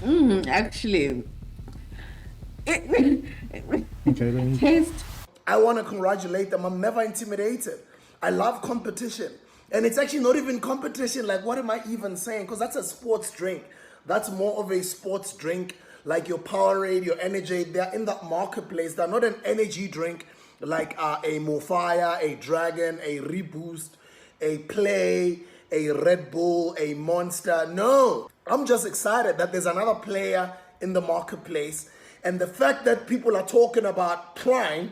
Actually. Okay, then Taste. I want to congratulate them. I'm never intimidated. I love competition. And it's actually not even competition. Like, what am I even saying? Because that's a sports drink. That's more of a sports drink. Like your Powerade, your Energy. They're in that marketplace. They're not an energy drink like a Mofaya, a Dragon, a Reboost, a Play, a Red Bull, a Monster. No. I'm just excited that there's another player in the marketplace. And the fact that people are talking about Prime,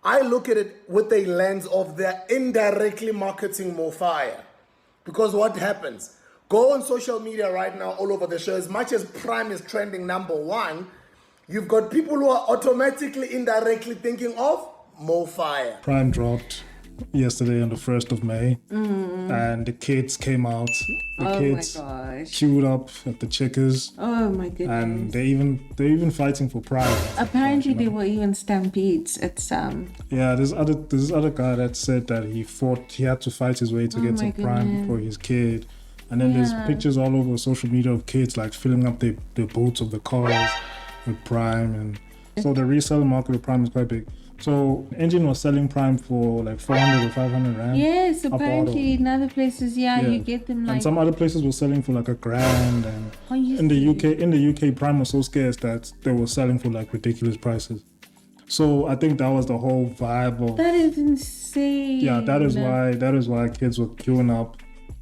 I look at it with a lens of they're indirectly marketing Mofaya. Because what happens? Go on social media right now, all over the show. As much as Prime is trending #1, you've got people who are automatically, indirectly thinking of Mofaya. Prime dropped yesterday on the 1st of May, and the kids came out. The kids my gosh. queued up at the Checkers, Oh my goodness. and they're even fighting for Prime. Apparently there were even stampedes at some. Yeah, there's other guy that said that he had to fight his way to get my to Prime goodness. for his kid. And then there's pictures all over social media of kids like filling up the boots of the cars with Prime, and so the resale market of Prime is quite big. So Engine was selling Prime for like 400 or 500 rand. Yes, up apparently in other places, you get them like. And some other places were selling for like $1,000, and Oh, you in the see. UK, Prime was so scarce that they were selling for like ridiculous prices. So I think that was the whole vibe of. That is insane. Yeah, that is why kids were queuing up,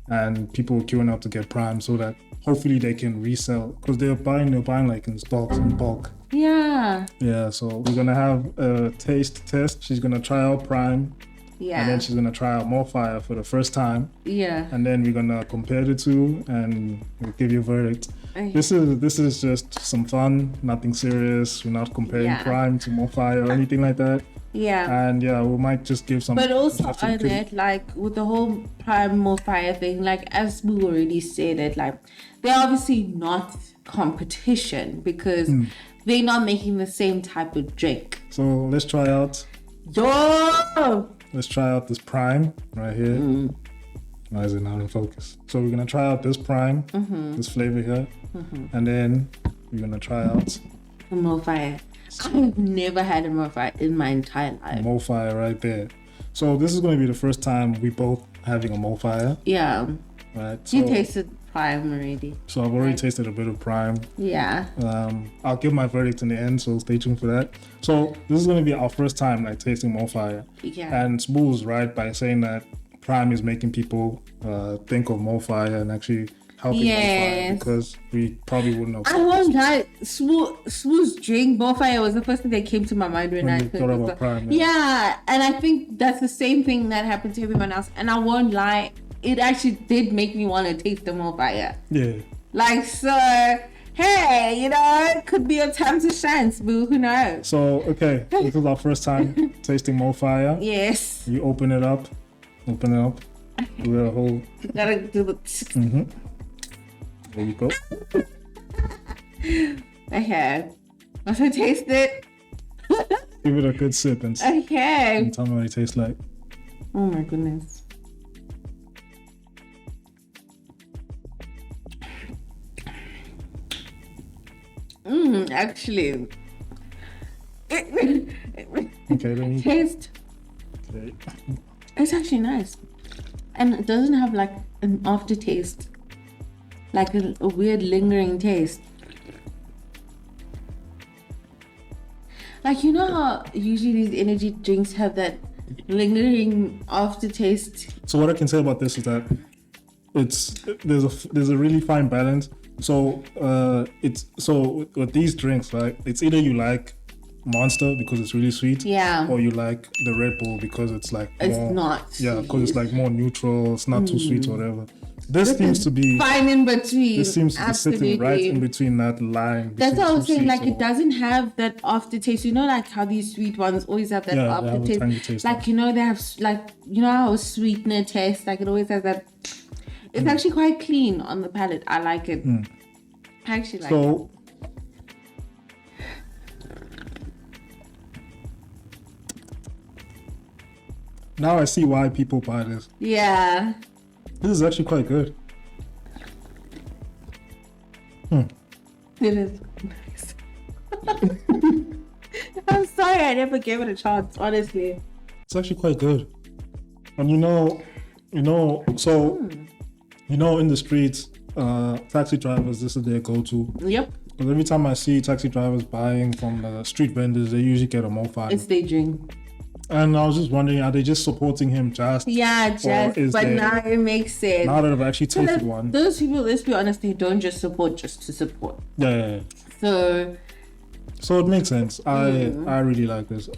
and people were queuing up to get Prime so that hopefully they can resell, because they're buying like in stocks in bulk. Yeah. Yeah, so we're gonna have a taste test. She's gonna try out Prime, Yeah. and then she's gonna try out Mofaya for the first time, Yeah. and then we're gonna compare the two and we'll give you a verdict. Okay. This is just some fun, nothing serious. We're not comparing Prime to Mofaya or anything like that. Yeah. And yeah, we might just give some. But also just some on it, like with the whole Prime Mofaya thing, like as we already said it, like they're obviously not competition because they're not making the same type of drink. So let's try out. Yo! Let's try out this Prime right here. Why is it not in focus? So we're gonna try out this Prime, this flavor here, and then we're gonna try out A Mofaya. I've never had a Mofaya in my entire life. Mofaya right there. So this is gonna be the first time we both having a Mofaya, Yeah. right? You So, tasted Prime already. so I've already tasted a bit of Prime. Yeah. I'll give my verdict in the end, so stay tuned for that. So this is gonna be our first time like tasting Mofaya. Yeah. And Smooth was right by saying that Prime is making people think of Mofaya and actually helping Mofaya, because we probably wouldn't have. I won't lie, Smooth's drink, Mofaya was the first thing that came to my mind when I you thought about Prime. Yeah, and I think that's the same thing that happened to everyone else. And I won't lie, it actually did make me want to taste the Mofaya. Yeah. Like, so, hey, it could be a time to shine, Smooth, who knows? So, okay, this is our first time tasting Mofaya. Yes. You open it up. Do a whole. Gotta do the... There you go. Okay. Once I taste it. Give it a good sip and Okay. tell me what it tastes like. Oh my goodness. Actually. Okay, then you. Taste. Okay. It's actually nice. And it doesn't have like an aftertaste. Like a weird lingering taste. Like, you know how usually these energy drinks have that lingering aftertaste? So what I can say about this is that there's a really fine balance. So with these drinks, right? It's either you like Monster because it's really sweet, or you like the Red Bull because it's like because it's like more neutral. It's not too sweet or whatever. This seems to be fine in between. This seems to be sitting right in between that line. That's what I was saying. Like, it doesn't have that aftertaste. You know, like how these sweet ones always have that aftertaste. They have a tiny taste. Like, they have like, how a sweetener tastes. Like, it always has that. It's actually quite clean on the palate. I like it. I actually like it. Now I see why people buy this. Yeah. This is actually quite good. It is nice. I'm sorry I never gave it a chance, honestly. It's actually quite good. And in the streets, taxi drivers, this is their go-to. Yep. Because every time I see taxi drivers buying from the street vendors, they usually get a Mofaya. It's their drink. And I was just wondering, are they just supporting him just? Yeah, just. But now it makes sense. Now that I've actually tasted one. Those people, let's be honest, they don't just support just to support. Yeah. So it makes sense. I really like this.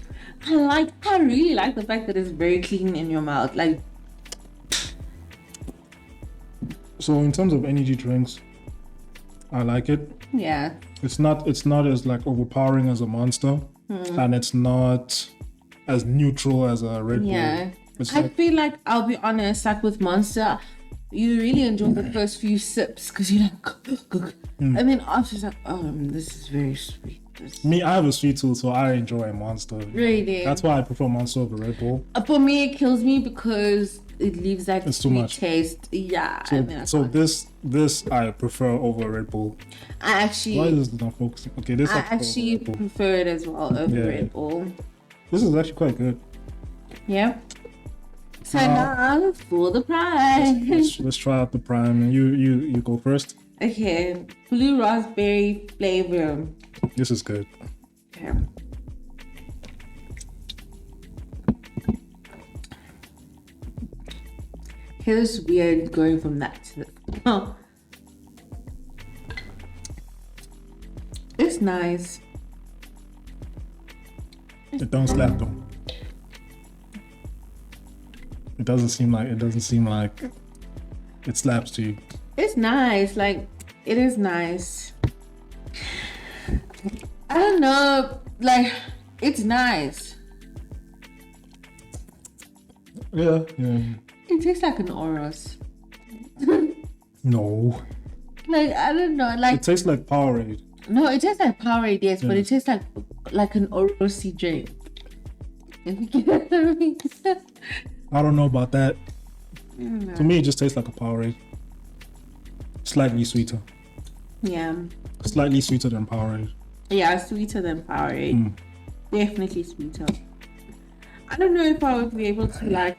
I really like the fact that it's very clean in your mouth. Like. So in terms of energy drinks, I like it. Yeah. It's not as like overpowering as a Monster, and it's not as neutral as a Red Bull. Yeah. I feel like, I'll be honest, like with Monster, you really enjoy the first few sips because you're like, and then after it's like, this is very sweet. Me, I have a sweet tooth, so I enjoy a Monster. Really? That's why I prefer Monster over Red Bull. For me, it kills me because it leaves that it's too much taste. Yeah. So this I prefer over Red Bull. I actually. Why is this not focusing? Okay, this I actually prefer it as well over Red Bull. This is actually quite good. Yeah. So now for the prime. Let's try out the prime, and you go first. Okay, blue raspberry flavor. This is good. Okay. Feels weird going from that to this. Oh. It's nice. It don't slap though. It doesn't seem like it slaps to you. It's nice. Like, it is nice. I don't know. Like, it's nice. Yeah. It tastes like an Oros. No. Like, I don't know. Like, it tastes like Powerade. No, it tastes like Powerade, yes, but it tastes like an Orosy drink. If you get what I mean. I don't know about that. To me, it just tastes like a Powerade. Slightly sweeter. Yeah. Slightly sweeter than Powerade. Yeah, sweeter than Powerade. Definitely sweeter. I don't know if I would be able to like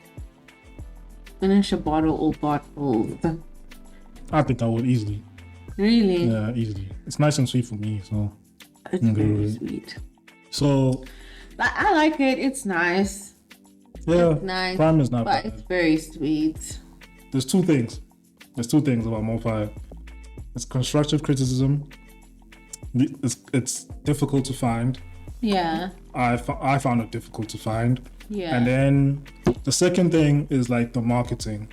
finish a bottle or bottles. I think I would easily. Really? Yeah, easily. It's nice and sweet for me, so it's very sweet. So I like it. It's nice. Yeah, it's nice. Prime is not but bad. It's very sweet. There's two things about Mofaya. It's constructive criticism. It's difficult to find. Yeah. I found it difficult to find. Yeah. And then the second thing is like the marketing.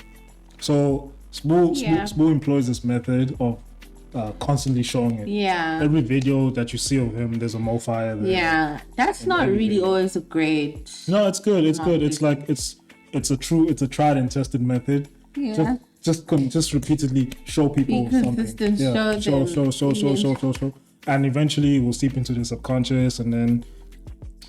So Spoo employs this method of constantly showing it. Yeah. Every video that you see of him, there's a Mofaya there. Yeah. That's not really always a great. No, it's good. It's good. It's like it's a tried and tested method. Yeah. Just repeatedly show people something. Yeah. Show. And eventually it will seep into the subconscious, and then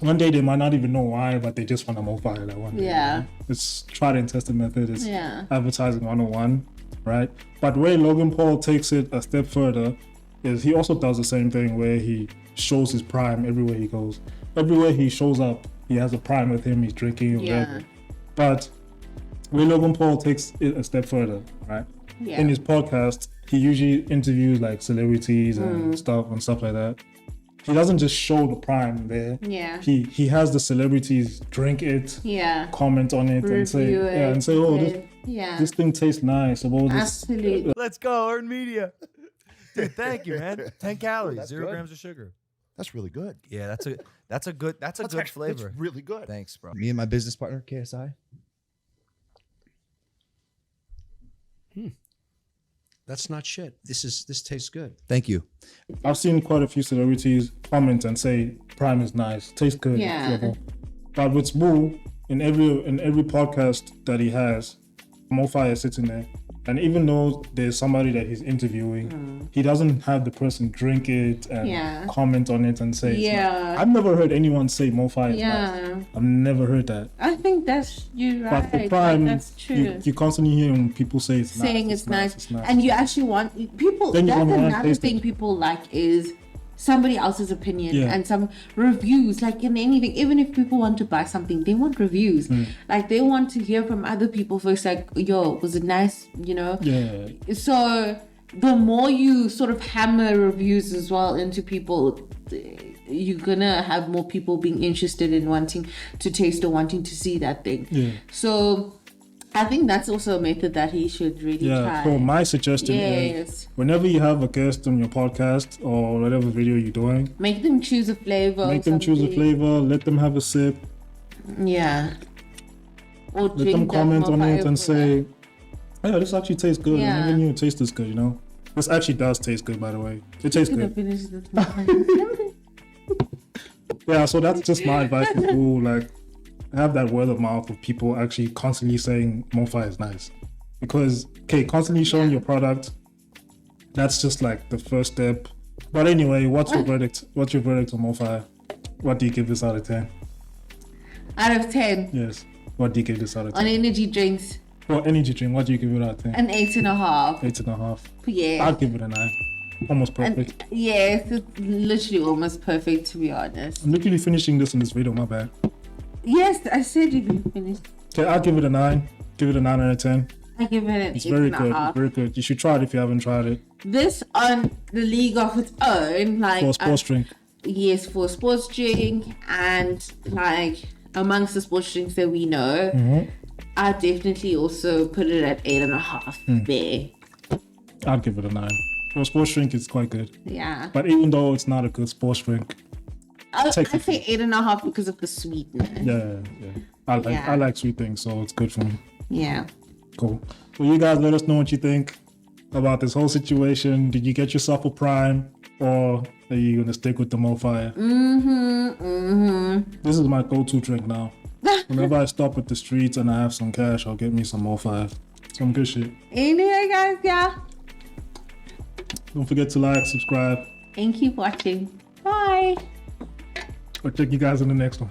one day they might not even know why, but they just want a Mofaya that one day. Yeah. It's tried and tested method. It's advertising 101, right? But where Logan Paul takes it a step further is he also does the same thing where he shows his prime everywhere he goes. Everywhere he shows up, he has a prime with him, he's drinking or whatever. But where Logan Paul takes it a step further, right? Yeah. In his podcast, he usually interviews like celebrities and stuff like that. He doesn't just show the prime there. Yeah. He has the celebrities drink it, comment on it, and say, this thing tastes nice. Absolutely. Let's go, earn media. Dude, thank you, man. 10 calories, 0 grams of sugar. That's really good. Yeah, that's a good flavor. It's really good. Thanks, bro. Me and my business partner, KSI. That's not shit. This tastes good. Thank you. I've seen quite a few celebrities comment and say prime is nice, tastes good. Yeah. But with Spoo, in every podcast that he has, Mofaya is sitting there And even though there's somebody that he's interviewing, he doesn't have the person drink it and comment on it and say it's nice. I've never heard anyone say Mofaya is nice. I've never heard that. I think that's you right. But for Prime, that's true. You constantly hearing people say it's saying nice. It's nice. And you actually want people. Then that's another thing people like is somebody else's opinion and some reviews. Like in anything, even if people want to buy something, they want reviews. Like they want to hear from other people first. Like, yo, was it nice? You know. Yeah. So the more you sort of hammer reviews as well into people, you're gonna have more people being interested in wanting to taste or wanting to see that thing. Yeah. So I think that's also a method that he should really try. So my suggestion is whenever you have a guest on your podcast or whatever video you're doing, make them choose a flavor. Let them have a sip. Yeah. Or let them comment on it and say, yeah, this actually tastes good. I never knew it tasted this good, you know? This actually does taste good, by the way. It tastes good. Yeah, so that's just my advice to people, like, have that word of mouth of people actually constantly saying Mofaya is nice. Because, constantly showing your product, that's just like the first step. But anyway, what's your verdict? What's your verdict on Mofaya? What do you give this out of 10? Out of 10? Yes. What do you give this out of 10? On energy drinks. For energy drink, what do you give it out of 10? An 8.5. 8.5. Yeah. I'd give it a 9. Almost perfect. Yes, it's literally almost perfect, to be honest. I'm literally finishing this in this video, my bad. Yes, I said you can finish. Okay, I'll give it a 9. Give it a 9 out of 10. I give it an 8.5. It's very good. It's very good. You should try it if you haven't tried it. This on the league of its own, like for a sports drink. Yes, for a sports drink, and like amongst the sports drinks that we know, I definitely also put it at 8.5 there. I'd give it a 9. For a sports drink, it's quite good. Yeah. But even though it's not a good sports drink, I'd say 8.5 because of the sweetness. Yeah. I like sweet things, so it's good for me. Yeah. Cool. So you guys let us know what you think about this whole situation. Did you get yourself a Prime, or are you gonna stick with the Mofaya? This is my go-to drink now. Whenever I stop at the streets and I have some cash, I'll get me some Mofaya. Some good shit. Anyway, guys, Don't forget to like, subscribe, and keep watching. Bye. I'll check you guys in the next one.